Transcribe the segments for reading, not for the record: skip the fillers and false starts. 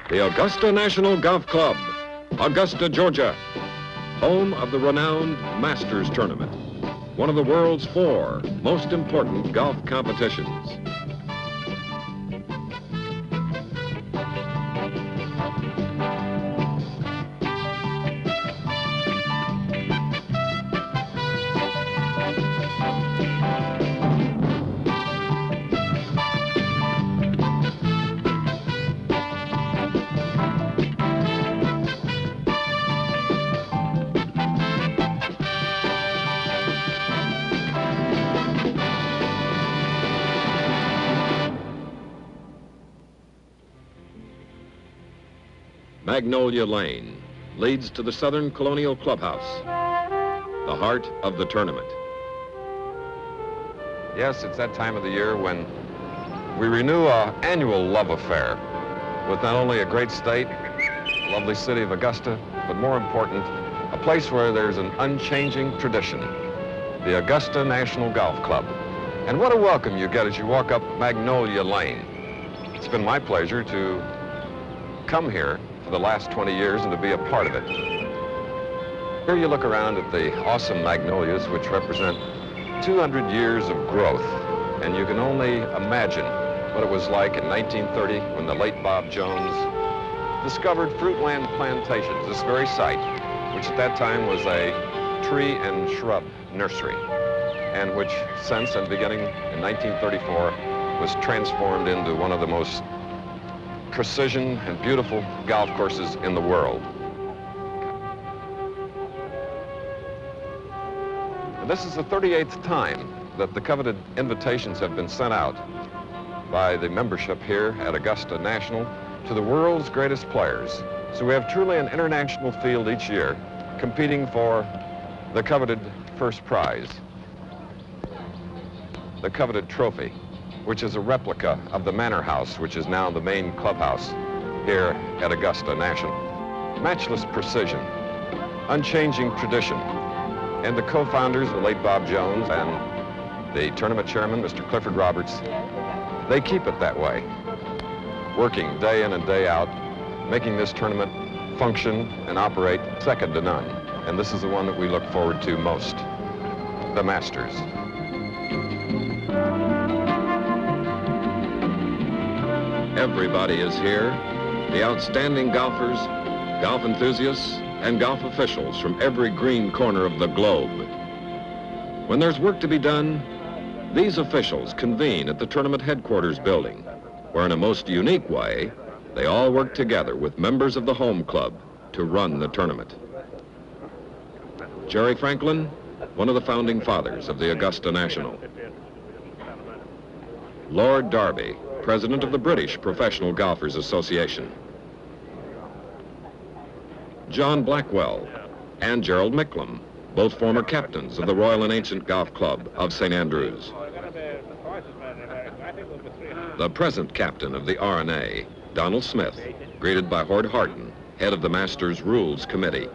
The Augusta National Golf Club, Augusta, Georgia, home of the renowned Masters Tournament, one of the world's 4 most important golf competitions. Magnolia Lane leads to the Southern Colonial Clubhouse, the heart of the tournament. Yes, it's that time of the year when we renew our annual love affair with not only a great state, lovely city of Augusta, but more important, a place where there's an unchanging tradition, the Augusta National Golf Club. And what a welcome you get as you walk up Magnolia Lane. It's been my pleasure to come here for the last 20 years and to be a part of it. Here you look around at the awesome magnolias, which represent 200 years of growth, and you can only imagine what it was like in 1930 when the late Bob Jones discovered Fruitland Plantations, this very site, which at that time was a tree and shrub nursery, and which since and beginning in 1934 was transformed into one of the most precision and beautiful golf courses in the world. And this is the 38th time that the coveted invitations have been sent out by the membership here at Augusta National to the world's greatest players. So we have truly an international field each year competing for the coveted first prize, the coveted trophy, which is a replica of the Manor House, which is now the main clubhouse here at Augusta National. Matchless precision, unchanging tradition, and the co-founders, the late Bob Jones and the tournament chairman, Mr. Clifford Roberts, they keep it that way, working day in and day out, making this tournament function and operate second to none. And this is the one that we look forward to most, the Masters. Everybody is here, the outstanding golfers, golf enthusiasts, and golf officials from every green corner of the globe. When there's work to be done, these officials convene at the tournament headquarters building, where in a most unique way, they all work together with members of the home club to run the tournament. Jerry Franklin, one of the founding fathers of the Augusta National. Lord Derby, president of the British Professional Golfers Association. John Blackwell and Gerald Micklem, both former captains of the Royal and Ancient Golf Club of St. Andrews. The present captain of the R&A, Donald Smith, greeted by Hord Harden, head of the Masters Rules Committee.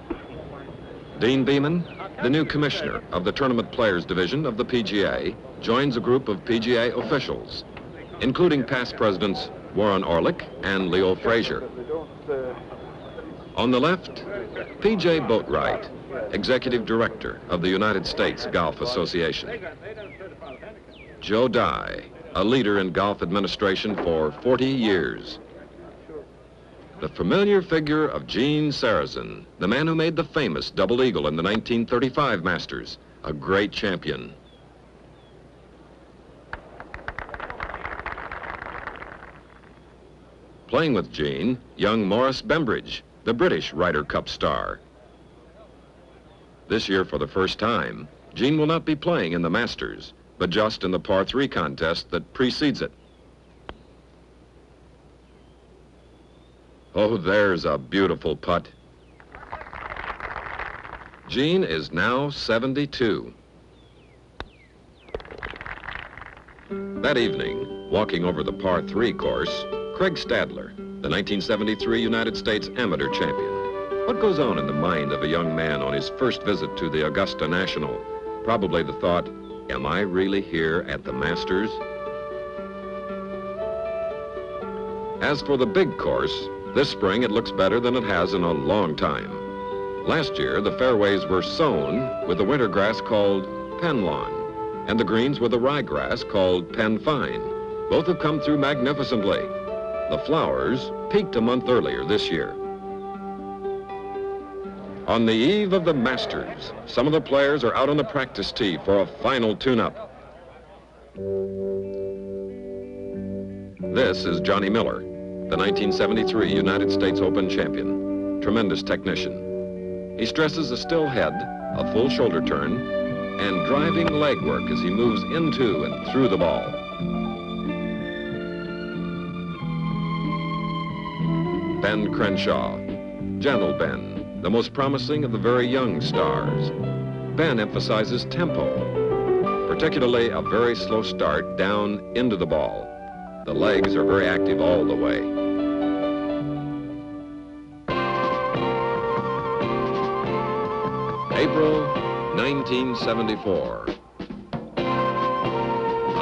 Dean Beeman, the new commissioner of the Tournament Players Division of the PGA, joins a group of PGA officials, including past presidents Warren Orlick and Leo Frazier. On the left, P.J. Boatwright, executive director of the United States Golf Association. Joe Dye, a leader in golf administration for 40 years. The familiar figure of Gene Sarazen, the man who made the famous double eagle in the 1935 Masters, a great champion. Playing with Gene, young Morris Bembridge, the British Ryder Cup star. This year, for the first time, Gene will not be playing in the Masters, but just in the par 3 contest that precedes it. Oh, there's a beautiful putt. Gene is now 72. That evening, walking over the par 3 course, Craig Stadler, the 1973 United States Amateur Champion. What goes on in the mind of a young man on his first visit to the Augusta National? Probably the thought, am I really here at the Masters? As for the big course, This spring, it looks better than it has in a long time. Last year, the fairways were sown with the winter grass called pen lawn and the greens with the ryegrass called pen fine. Both have come through magnificently. The flowers peaked a month earlier this year. On the eve of the Masters, some of the players are out on the practice tee for a final tune-up. This is Johnny Miller, the 1973 United States Open champion. Tremendous technician. He stresses a still head, a full shoulder turn, and driving leg work as he moves into and through the ball. Ben Crenshaw, gentle Ben, the most promising of the very young stars. Ben emphasizes tempo, particularly a very slow start down into the ball. The legs are very active all the way. April 1974.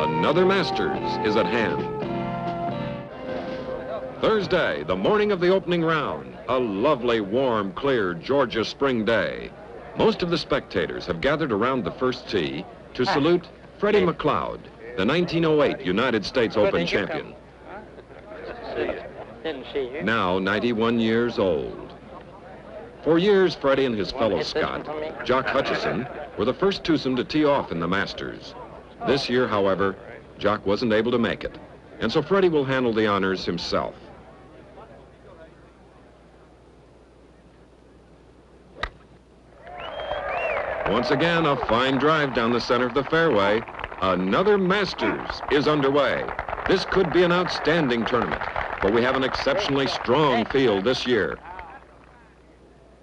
Another Masters is at hand. Thursday, the morning of the opening round, a lovely, warm, clear Georgia spring day. Most of the spectators have gathered around the first tee to salute Freddie McLeod, the 1908 United States Open champion. Now 91 years old. For years, Freddie and his fellow Scot, Jock Hutchison, were the first twosome to tee off in the Masters. This year, however, Jock wasn't able to make it, and so Freddie will handle the honors himself. Once again, a fine drive down the center of the fairway. Another Masters is underway. This could be an outstanding tournament, for we have an exceptionally strong field this year.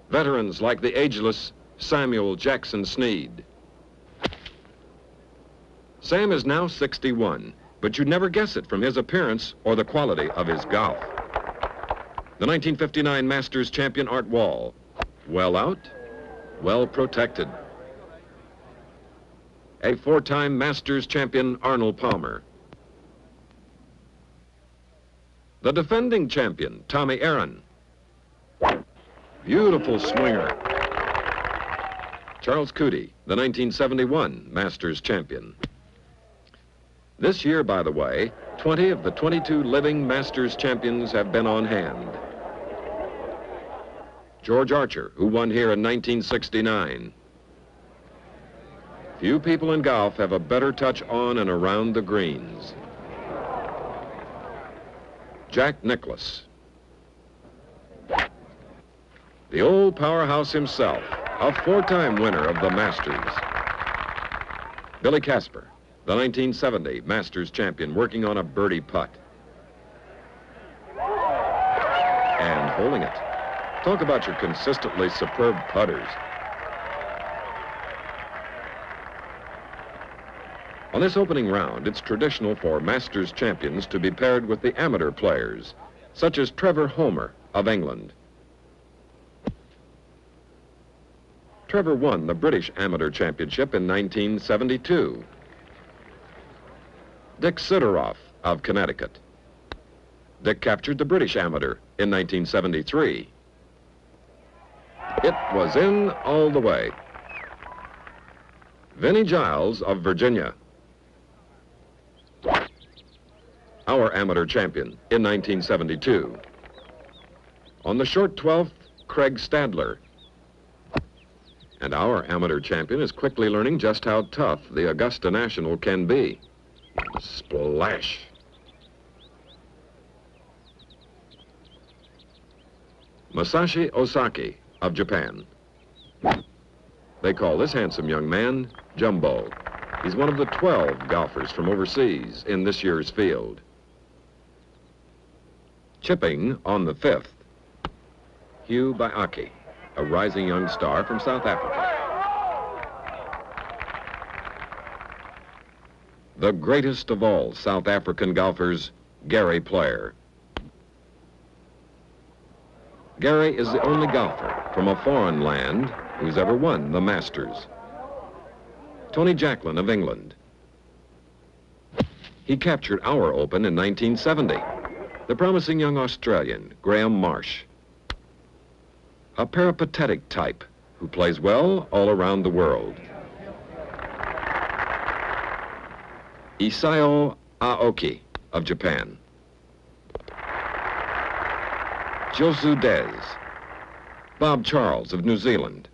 Veterans like the ageless Samuel Jackson Snead. Sam is now 61, but you'd never guess it from his appearance or the quality of his golf. The 1959 Masters champion Art Wall, well out, well protected. A four-time Masters champion Arnold Palmer. The defending champion Tommy Aaron. Beautiful swinger. Charles Coody, the 1971 Masters champion. This year, by the way, 20 of the 22 living Masters champions have been on hand. George Archer, who won here in 1969. Few people in golf have a better touch on and around the greens. Jack Nicklaus. The old powerhouse himself, a four-time winner of the Masters. Billy Casper, the 1970 Masters champion, working on a birdie putt. And holding it. Talk about your consistently superb putters. On this opening round, it's traditional for Masters champions to be paired with the amateur players, such as Trevor Homer of England. Trevor won the British Amateur Championship in 1972. Dick Sidoroff of Connecticut. Dick captured the British Amateur in 1973. It was in all the way. Vinnie Giles of Virginia. Our amateur champion in 1972. On the short 12th, Craig Stadler. And our amateur champion is quickly learning just how tough the Augusta National can be. Splash. Masashi Osaki of Japan. They call this handsome young man Jumbo. He's one of the 12 golfers from overseas in this year's field. Chipping on the 5th, Hugh Baiaki, a rising young star from South Africa. The greatest of all South African golfers, Gary Player. Gary is the only golfer from a foreign land who's ever won the Masters. Tony Jacklin of England. He captured our Open in 1970. The promising young Australian, Graham Marsh. A peripatetic type who plays well all around the world. Isao Aoki of Japan. Josu Des. Bob Charles of New Zealand.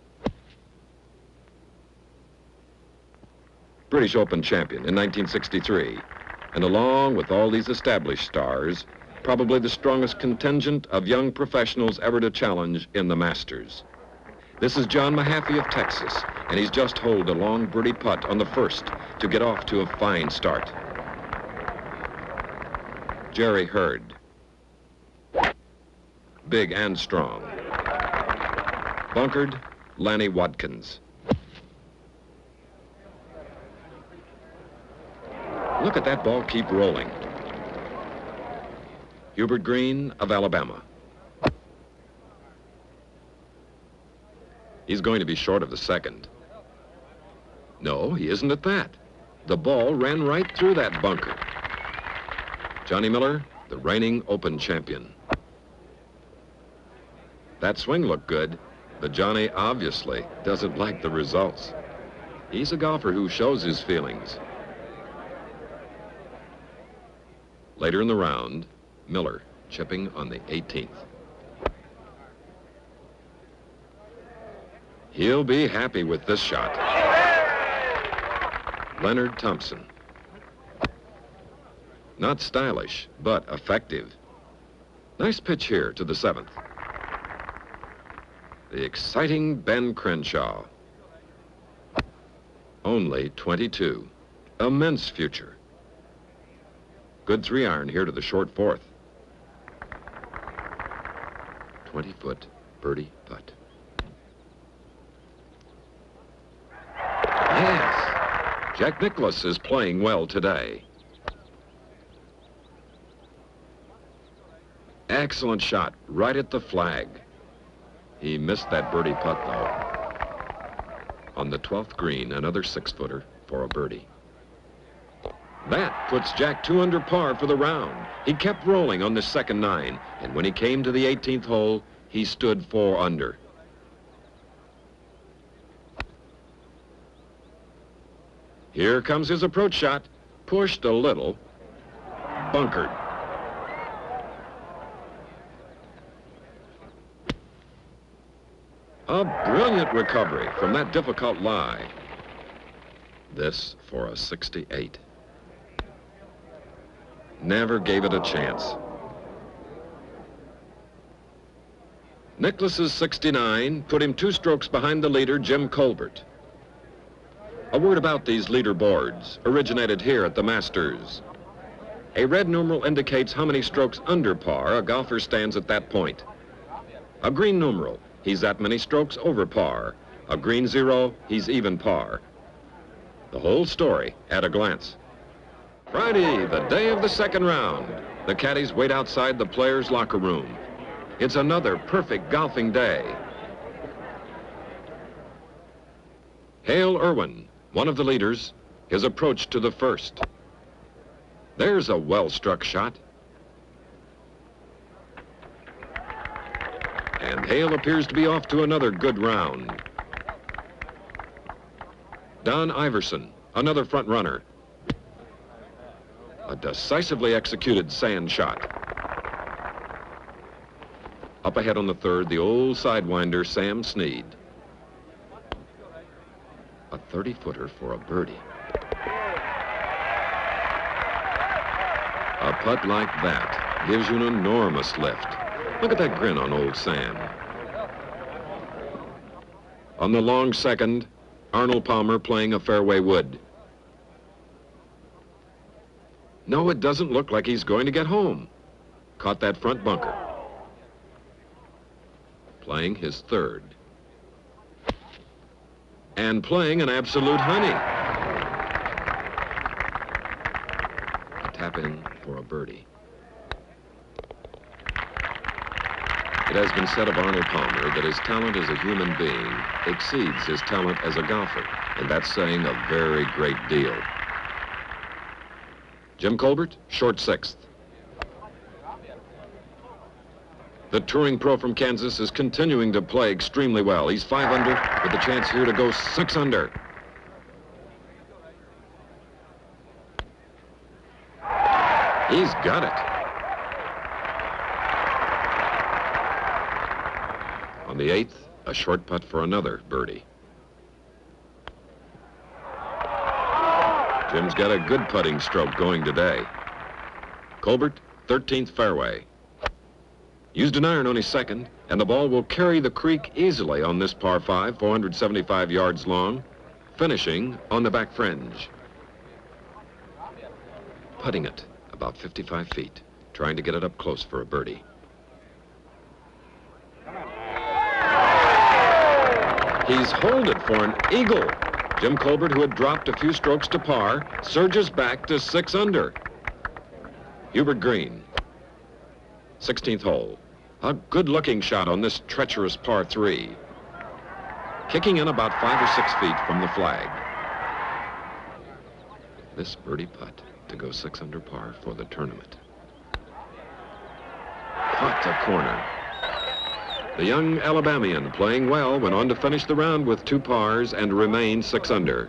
British Open champion in 1963. And along with all these established stars, probably the strongest contingent of young professionals ever to challenge in the Masters. This is John Mahaffey of Texas, and he's just holed a long birdie putt on the first to get off to a fine start. Jerry Hurd. Big and strong. Bunkered, Lanny Watkins. Look at that ball keep rolling. Hubert Green of Alabama. He's going to be short of the second. No, he isn't at that. The ball ran right through that bunker. Johnny Miller, the reigning Open champion. That swing looked good, but Johnny obviously doesn't like the results. He's a golfer who shows his feelings. Later in the round, Miller chipping on the 18th. He'll be happy with this shot. Leonard Thompson. Not stylish, but effective. Nice pitch here to the 7th. The exciting Ben Crenshaw. Only 22. Immense future. Good 3-iron here to the short 4th. 20-foot birdie putt. Yes, Jack Nicklaus is playing well today. Excellent shot, right at the flag. He missed that birdie putt, though. On the 12th green, another 6-footer for a birdie. That puts Jack 2 under par for the round. He kept rolling on the second 9, and when he came to the 18th hole, he stood 4 under. Here comes his approach shot. Pushed a little. Bunkered. A brilliant recovery from that difficult lie. This for a 68. Never gave it a chance. Nicklaus's 69 put him 2 strokes behind the leader, Jim Colbert. A word about these leaderboards, originated here at the Masters. A red numeral indicates how many strokes under par a golfer stands at that point. A green numeral, he's that many strokes over par. A green 0, he's even par. The whole story at a glance. Friday, the day of the second round. The caddies wait outside the players' locker room. It's another perfect golfing day. Hale Irwin, one of the leaders, his approach to the first. There's a well-struck shot. And Hale appears to be off to another good round. Don Iverson, another front runner. A decisively executed sand shot. Up ahead on the 3rd, the old sidewinder, Sam Snead. A 30-footer for a birdie. A putt like that gives you an enormous lift. Look at that grin on old Sam. On the long 2nd, Arnold Palmer playing a fairway wood. No, it doesn't look like he's going to get home. Caught that front bunker. Playing his 3rd. And playing an absolute honey. A tap in for a birdie. It has been said of Arnold Palmer that his talent as a human being exceeds his talent as a golfer, and that's saying a very great deal. Jim Colbert, short 6th. The touring pro from Kansas is continuing to play extremely well. He's 5 under with a chance here to go 6 under. He's got it. On the 8th, a short putt for another birdie. Jim's got a good putting stroke going today. Colbert, 13th fairway. Used an iron on his second, and the ball will carry the creek easily on this par 5, 475 yards long, finishing on the back fringe. Putting it about 55 feet, trying to get it up close for a birdie. He's holed it for an eagle. Jim Colbert, who had dropped a few strokes to par, surges back to 6 under. Hubert Green, 16th hole. A good-looking shot on this treacherous par 3. Kicking in about 5 or 6 feet from the flag. This birdie putt to go 6 under par for the tournament. Putt to corner. The young Alabamian, playing well, went on to finish the round with 2 pars and remain 6 under.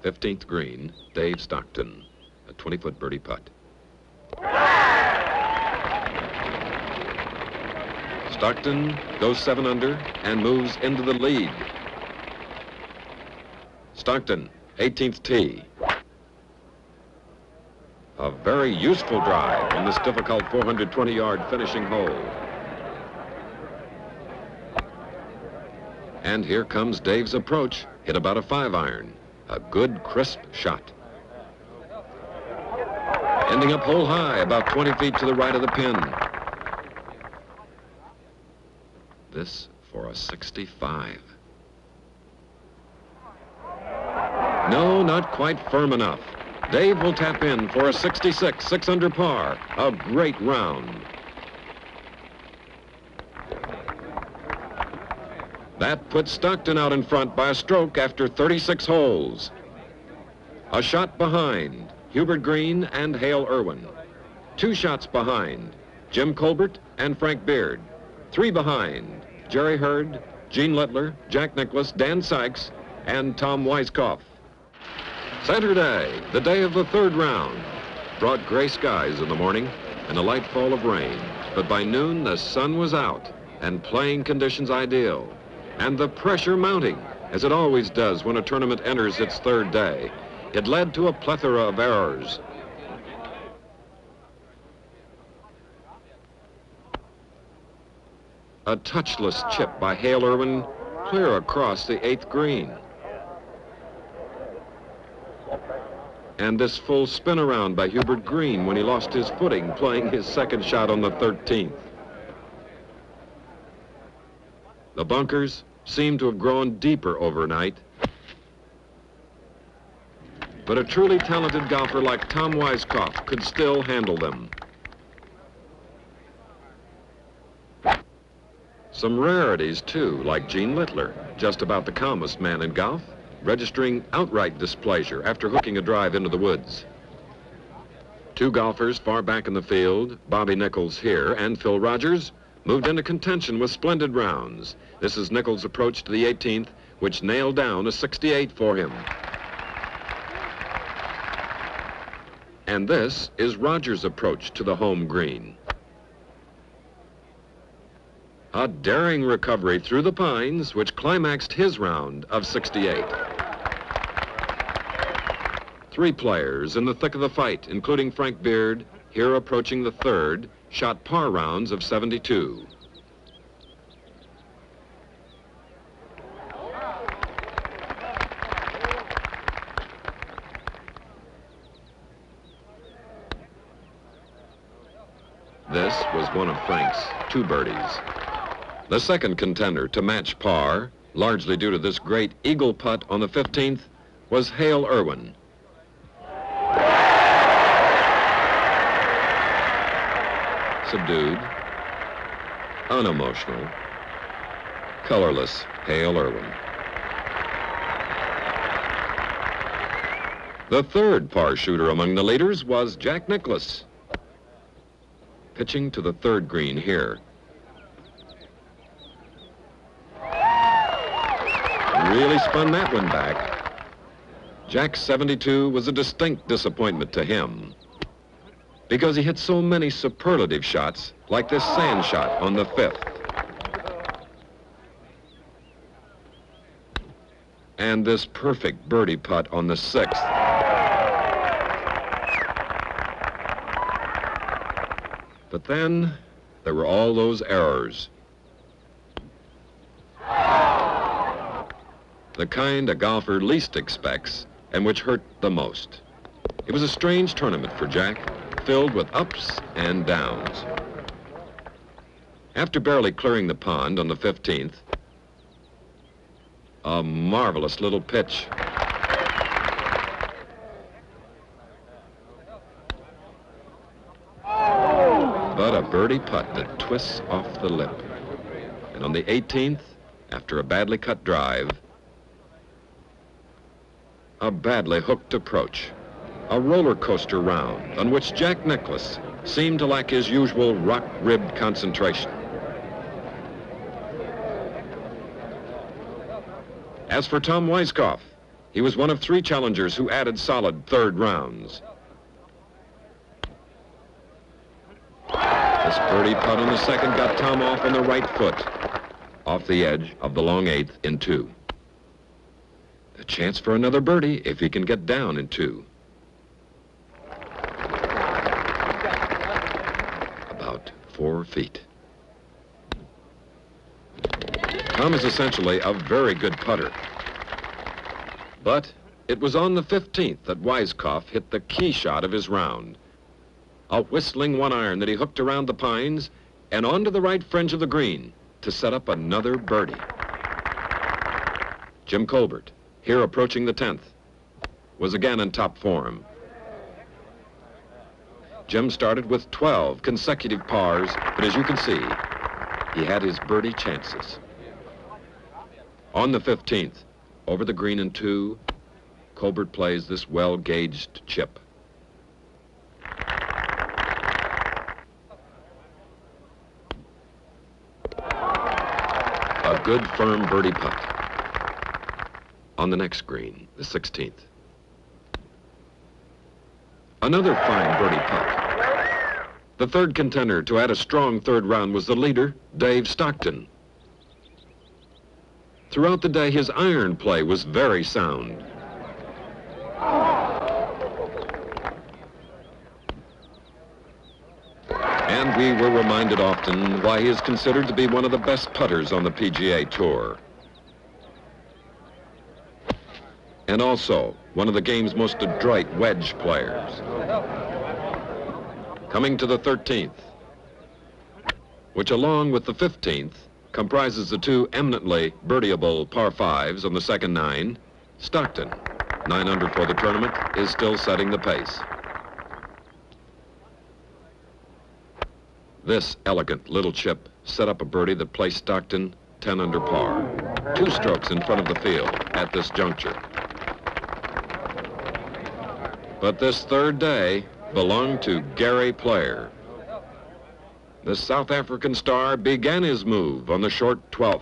15th green, Dave Stockton, a 20-foot birdie putt. Stockton goes 7 under and moves into the lead. Stockton, 18th tee. A very useful drive on this difficult 420-yard finishing hole. And here comes Dave's approach, hit about a 5-iron. A good, crisp shot. Ending up hole high, about 20 feet to the right of the pin. This for a 65. No, not quite firm enough. Dave will tap in for a 66, 6 under par. A great round. That puts Stockton out in front by a stroke after 36 holes. A shot behind, Hubert Green and Hale Irwin. 2 shots behind, Jim Colbert and Frank Beard. 3 behind, Jerry Hurd, Gene Littler, Jack Nicklaus, Dan Sykes, and Tom Weiskopf. Saturday, the day of the 3rd round, brought gray skies in the morning and a light fall of rain. But by noon, the sun was out and playing conditions ideal. And the pressure mounting, as it always does when a tournament enters its 3rd day. It led to a plethora of errors. A touchless chip by Hale Irwin, clear across the 8th green. And this full spin around by Hubert Green when he lost his footing playing his 2nd shot on the 13th. The bunkers seem to have grown deeper overnight. But a truly talented golfer like Tom Weiskopf could still handle them. Some rarities, too, like Gene Littler, just about the calmest man in golf, registering outright displeasure after hooking a drive into the woods. 2 golfers far back in the field, Bobby Nichols here and Phil Rogers, moved into contention with splendid rounds. This is Nichols' approach to the 18th, which nailed down a 68 for him. And this is Rogers' approach to the home green. A daring recovery through the pines, which climaxed his round of 68. 3 players in the thick of the fight, including Frank Beard, here approaching the 3rd, shot par rounds of 72. This was one of Frank's 2 birdies. The 2nd contender to match par, largely due to this great eagle putt on the 15th, was Hale Irwin. Subdued, unemotional, colorless Hale Irwin. The 3rd par shooter among the leaders was Jack Nicklaus. pitching to the third green here. Really spun that one back. Jack's 72 was a distinct disappointment to him because he hit so many superlative shots like this sand shot on the 5th. And this perfect birdie putt on the 6th. But then there were all those errors. The kind a golfer least expects and which hurt the most. It was a strange tournament for Jack, filled with ups and downs. After barely clearing the pond on the 15th, a marvelous little pitch. But a birdie putt that twists off the lip. And on the 18th, after a badly cut drive, a badly hooked approach. A roller coaster round on which Jack Nicklaus seemed to lack his usual rock-ribbed concentration. As for Tom Weiskopf, he was one of 3 challengers who added solid third rounds. This birdie putt on the 2nd got Tom off on the right foot, off the edge of the long 8th in 2. A chance for another birdie if he can get down in 2. About 4 feet. Tom is essentially a very good putter. But it was on the 15th that Weiskopf hit the key shot of his round. A whistling 1-iron that he hooked around the pines and onto the right fringe of the green to set up another birdie. Jim Colbert, here approaching the 10th, was again in top form. Jim started with 12 consecutive pars, but as you can see, he had his birdie chances. On the 15th, over the green in 2, Colbert plays this well-gauged chip. A good firm birdie putt. On the next green, the 16th. Another fine birdie putt. The third contender to add a strong third round was the leader, Dave Stockton. Throughout the day, his iron play was very sound. And we were reminded often why he is considered to be one of the best putters on the PGA Tour. And also one of the game's most adroit wedge players. Coming to the 13th, which along with the 15th comprises the 2 eminently birdieable par 5s on the second 9, Stockton, 9 under for the tournament, is still setting the pace. This elegant little chip set up a birdie that placed Stockton 10 under par, 2 strokes in front of the field at this juncture. But this third day belonged to Gary Player. The South African star began his move on the short 12th.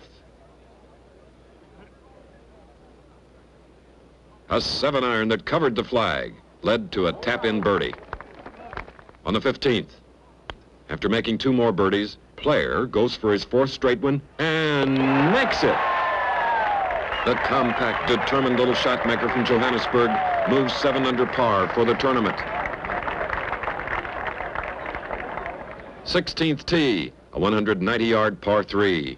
A 7-iron that covered the flag led to a tap-in birdie. On the 15th, after making 2 more birdies, Player goes for his 4th straight one and makes it. The compact, determined little shot maker from Johannesburg moves 7 under par for the tournament. 16th tee, a 190-yard par 3.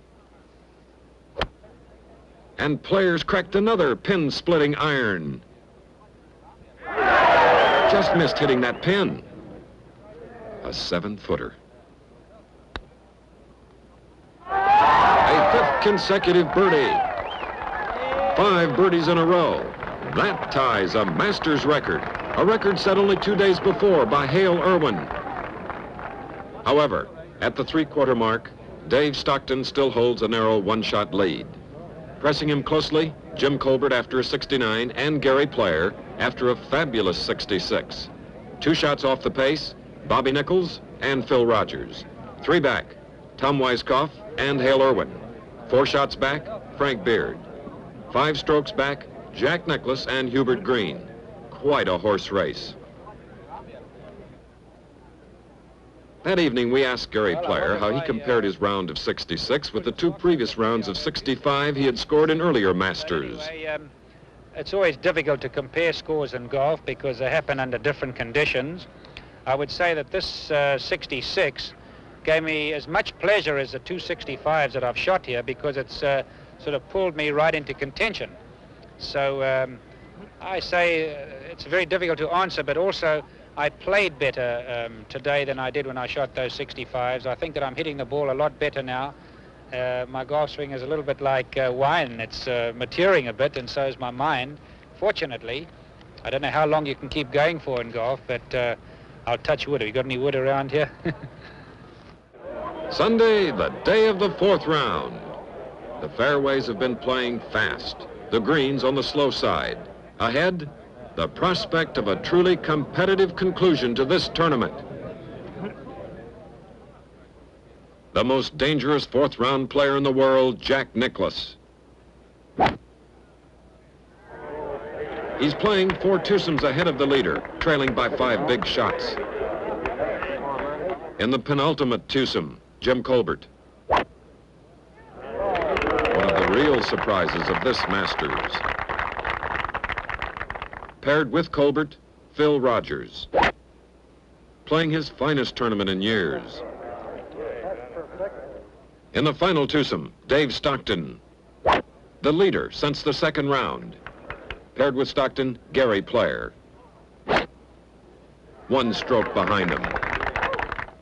And Players cracked another pin-splitting iron. Just missed hitting that pin. A 7-footer. A 5th consecutive birdie. 5 birdies in a row. That ties a Masters record, a record set only 2 days before by Hale Irwin. However, at the 3/4 mark, Dave Stockton still holds a narrow 1-shot lead. Pressing him closely, Jim Colbert after a 69 and Gary Player after a fabulous 66. 2 shots off the pace, Bobby Nichols and Phil Rogers. 3 back, Tom Weiskopf and Hale Irwin. 4 shots back, Frank Beard. 5 strokes back, Jack Nicklaus and Hubert Green. Quite a horse race. That evening, we asked Gary Player how he compared his round of 66 with the 2 previous rounds of 65 he had scored in earlier Masters. Anyway, it's always difficult to compare scores in golf because they happen under different conditions. I would say that this 66 gave me as much pleasure as the 2 65s that I've shot here because it's sort of pulled me right into contention. So I say it's very difficult to answer, but also I played better today than I did when I shot those 65s. I think that I'm hitting the ball a lot better now. My golf swing is a little bit like wine. It's maturing a bit, and so is my mind. Fortunately, I don't know how long you can keep going for in golf, but I'll touch wood. Have you got any wood around here? Sunday, the day of the 4th round. The fairways have been playing fast. The greens on the slow side. Ahead, the prospect of a truly competitive conclusion to this tournament. The most dangerous 4th round player in the world, Jack Nicklaus. He's playing 4 twosomes ahead of the leader, trailing by 5 big shots. In the penultimate twosome, Jim Colbert. One of the real surprises of this Masters. Paired with Colbert, Phil Rogers. Playing his finest tournament in years. In the final twosome, Dave Stockton. The leader since the 2nd round. Paired with Stockton, Gary Player. 1 stroke behind him.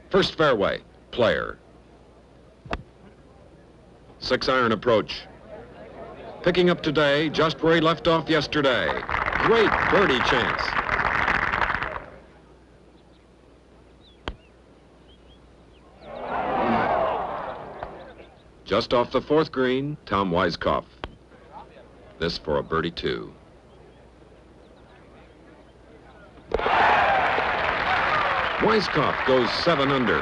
First fairway, Player. 6-iron approach. Picking up today just where he left off yesterday. Great birdie chance. Just off the 4th green, Tom Weiskopf. This for a birdie 2. Weiskopf goes 7 under.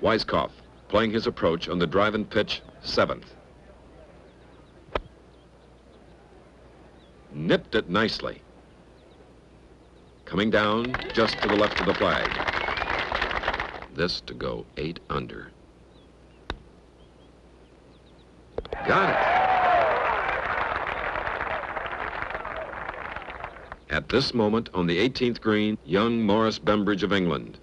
Weiskopf playing his approach on the drive and pitch 7th. Nipped it nicely. Coming down just to the left of the flag. This to go 8 under. Got it. At this moment on the 18th green, young Morris Bembridge of England.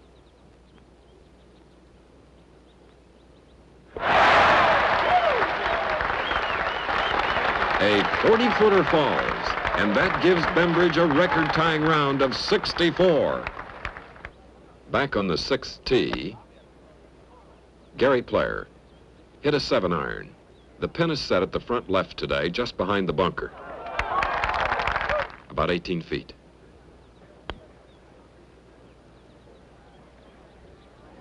A 40-footer falls, and that gives Bembridge a record-tying round of 64. Back on the 6th tee, Gary Player hit a 7-iron. The pin is set at the front left today, just behind the bunker. About 18 feet.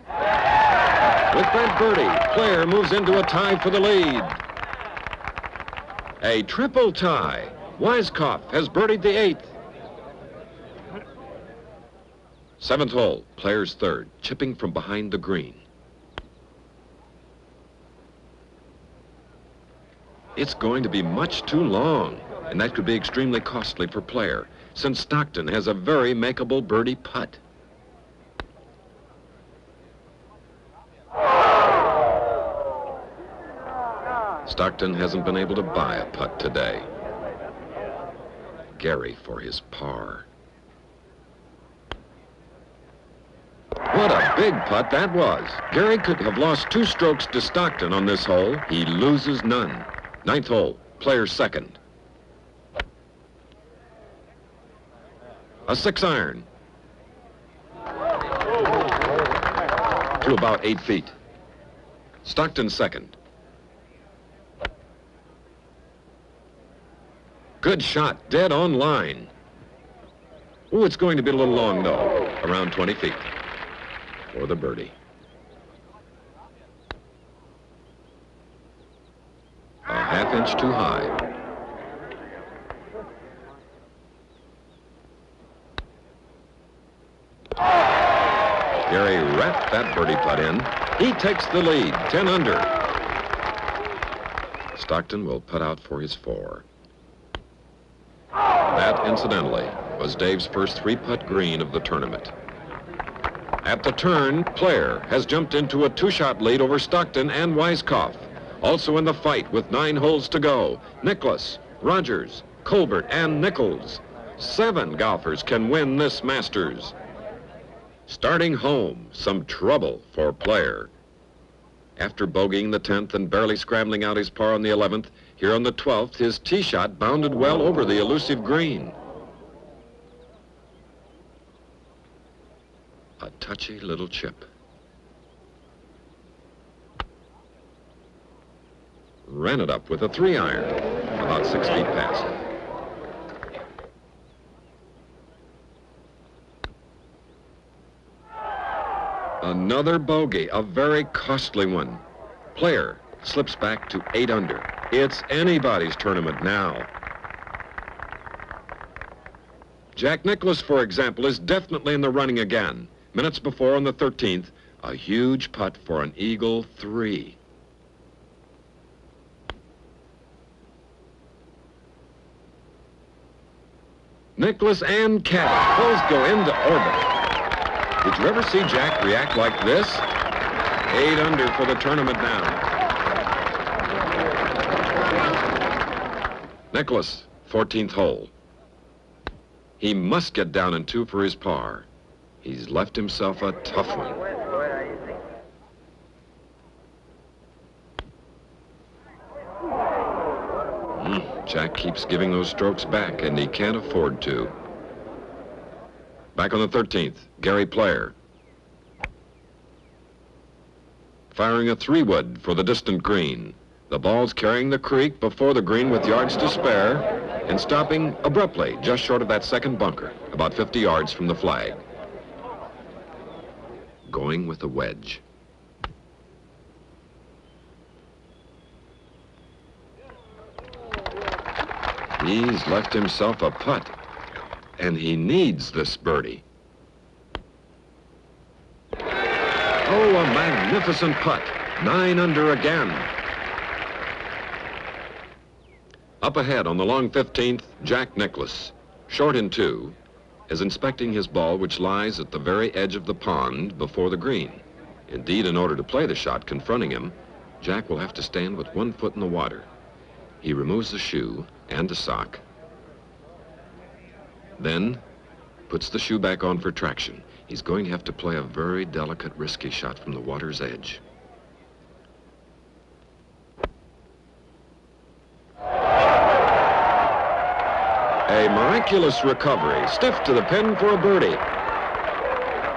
With that birdie, Player moves into a tie for the lead. A triple tie. Weiskopf has birdied the 8th. 7th hole, Player's 3rd, chipping from behind the green. It's going to be much too long, and that could be extremely costly for Player, since Stockton has a very makeable birdie putt. Stockton hasn't been able to buy a putt today. Gary for his par. What a big putt that was. Gary could have lost 2 strokes to Stockton on this hole. He loses none. 9th hole, Player's 2nd. A 6-iron. To about 8 feet. Stockton's 2nd. Good shot, dead on line. Oh, it's going to be a little long, though. Around 20 feet. For the birdie. A half-inch too high. Gary wrapped that birdie putt in. He takes the lead, 10 under. Stockton will putt out for his 4. That, incidentally, was Dave's first 3-putt green of the tournament. At the turn, Player has jumped into a 2-shot lead over Stockton and Weiskopf. Also in the fight with 9 holes to go, Nicklaus, Rogers, Colbert, and Nichols. 7 golfers can win this Masters. Starting home, some trouble for Player. After bogeying the 10th and barely scrambling out his par on the 11th, here on the 12th, his tee shot bounded well over the elusive green. A touchy little chip. Ran it up with a 3-iron, about 6 feet past. Another bogey, a very costly one. Player slips back to 8 under. It's anybody's tournament now. Jack Nicklaus, for example, is definitely in the running again. Minutes before on the 13th, a huge putt for an eagle 3. Nicklaus and Cabot both go into orbit. Did you ever see Jack react like this? 8 under for the tournament now. Nicklaus, 14th hole. He must get down in 2 for his par. He's left himself a tough one. Jack keeps giving those strokes back, and he can't afford to. Back on the 13th, Gary Player. Firing a 3-wood for the distant green. The ball's carrying the creek before the green with yards to spare and stopping abruptly just short of that second bunker, about 50 yards from the flag. Going with a wedge. He's left himself a putt, and he needs this birdie. Oh, a magnificent putt. 9 under again. Up ahead on the long 15th, Jack Nicklaus, short in 2, is inspecting his ball, which lies at the very edge of the pond before the green. Indeed, in order to play the shot confronting him, Jack will have to stand with 1 foot in the water. He removes the shoe and the sock, then puts the shoe back on for traction. He's going to have to play a very delicate, risky shot from the water's edge. A miraculous recovery, stiff to the pin for a birdie.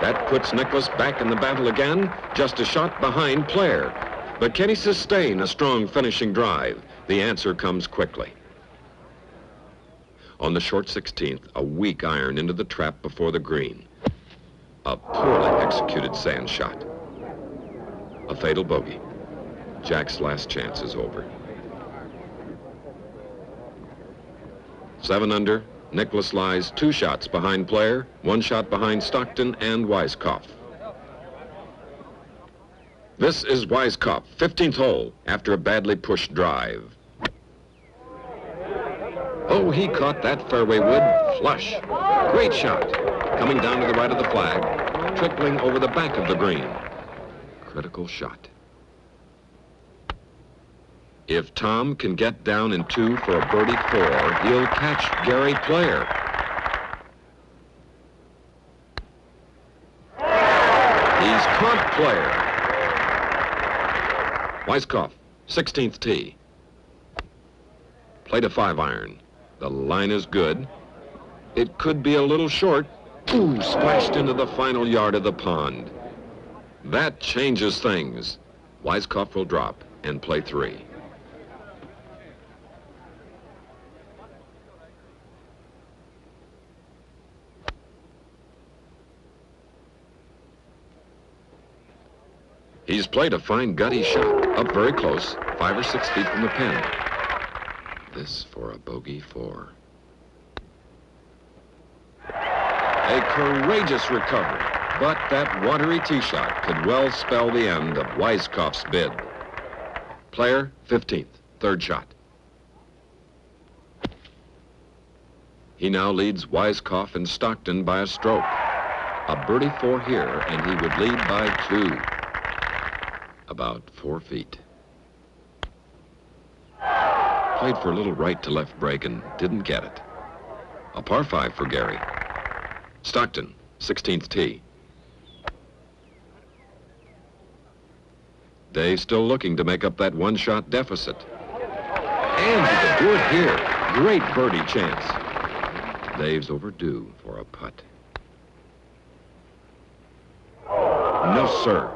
That puts Nicklaus back in the battle again, just a shot behind Player. But can he sustain a strong finishing drive? The answer comes quickly. On the short 16th, a weak iron into the trap before the green. A poorly executed sand shot. A fatal bogey. Jack's last chance is over. 7 under, Nicklaus lies 2 shots behind Player, 1 shot behind Stockton and Weiskopf. This is Weiskopf, 15th hole, after a badly pushed drive. Oh, he caught that fairway wood flush. Great shot. Coming down to the right of the flag, trickling over the back of the green. Critical shot. If Tom can get down in 2 for a birdie 4, he'll catch Gary Player. He's caught Player. Weiskopf, 16th tee. Played a 5-iron. The line is good. It could be a little short. Ooh, splashed into the final yard of the pond. That changes things. Weiskopf will drop and play 3. He's played a fine gutty shot, up very close, 5 or 6 feet from the pin. This for a bogey 4. A courageous recovery. But that watery tee shot could well spell the end of Weiskopf's bid. Player, 15th, third shot. He now leads Weiskopf and Stockton by a stroke. A birdie 4 here, and he would lead by 2. About 4 feet. Played for a little right to left break and didn't get it. A par 5 for Gary. Stockton, 16th tee. Dave still looking to make up that one-shot deficit. And he could do it here. Great birdie chance. Dave's overdue for a putt. No, sir.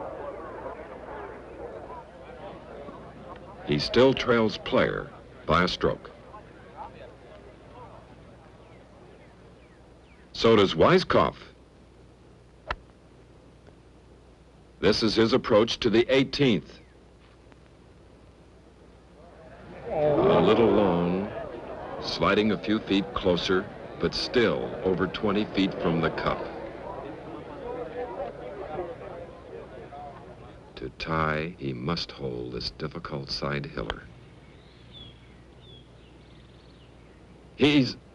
He still trails Player by a stroke. So does Weiskopf. This is his approach to the 18th. A little long, sliding a few feet closer, but still over 20 feet from the cup. To tie, he must hold this difficult side hiller.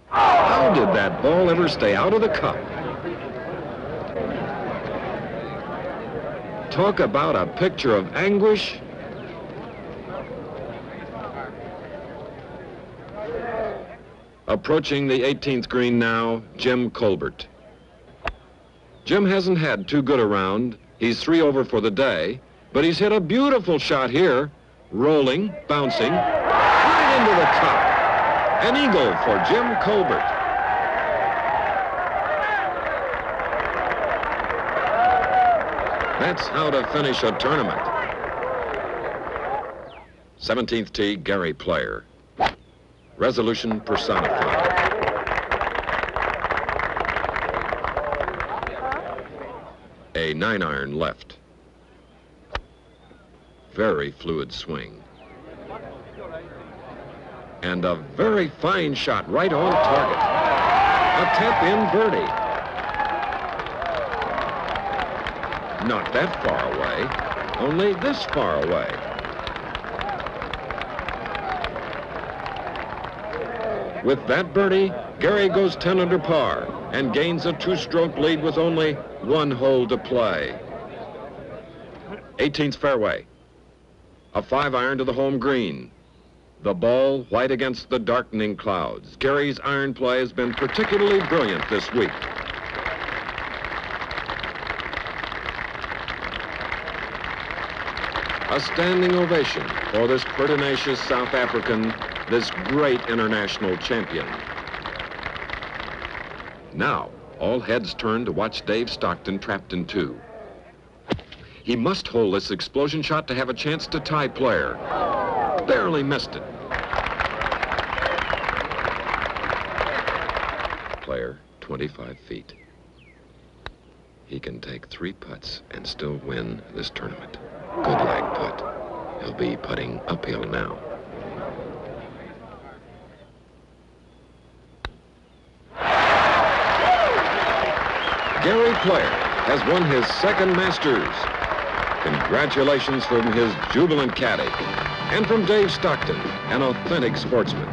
How did that ball ever stay out of the cup? Talk about a picture of anguish. Approaching the 18th green now, Jim Colbert. Jim hasn't had too good a round. He's 3 over for the day, but he's hit a beautiful shot here. Rolling, bouncing, right into the cup. An eagle for Jim Colbert. That's how to finish a tournament. 17th tee, Gary Player. Resolution personified. A 9-iron left. Very fluid swing. And a very fine shot right on target. A tap-in birdie. Not that far away, only this far away. With that birdie, Gary goes 10 under par and gains a 2-stroke lead with only 1 hole to play. 18th fairway. A 5-iron to the home green. The ball white against the darkening clouds. Gary's iron play has been particularly brilliant this week. A standing ovation for this pertinacious South African, this great international champion. Now, all heads turn to watch Dave Stockton trapped in 2. He must hold this explosion shot to have a chance to tie Player. Barely missed it. Player, 25 feet. He can take 3 putts and still win this tournament. Good lag putt. He'll be putting uphill now. Gary Player has won his 2nd Masters. Congratulations from his jubilant caddy and from Dave Stockton, an authentic sportsman.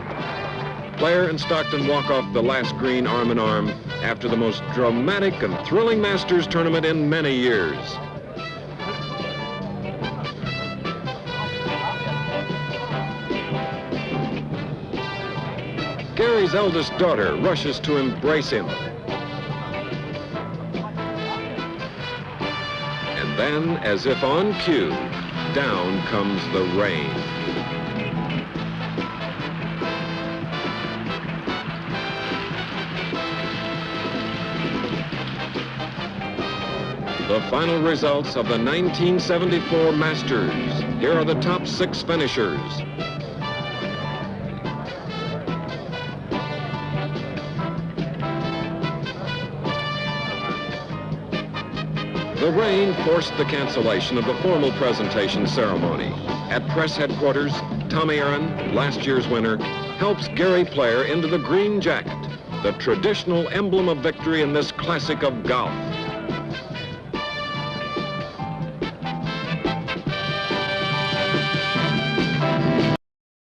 Player and Stockton walk off the last green arm in arm after the most dramatic and thrilling Masters tournament in many years. Gary's eldest daughter rushes to embrace him. And then, as if on cue, down comes the rain. The final results of the 1974 Masters. Here are the top 6 finishers. The rain forced the cancellation of the formal presentation ceremony. At press headquarters, Tommy Aaron, last year's winner, helps Gary Player into the green jacket, the traditional emblem of victory in this classic of golf.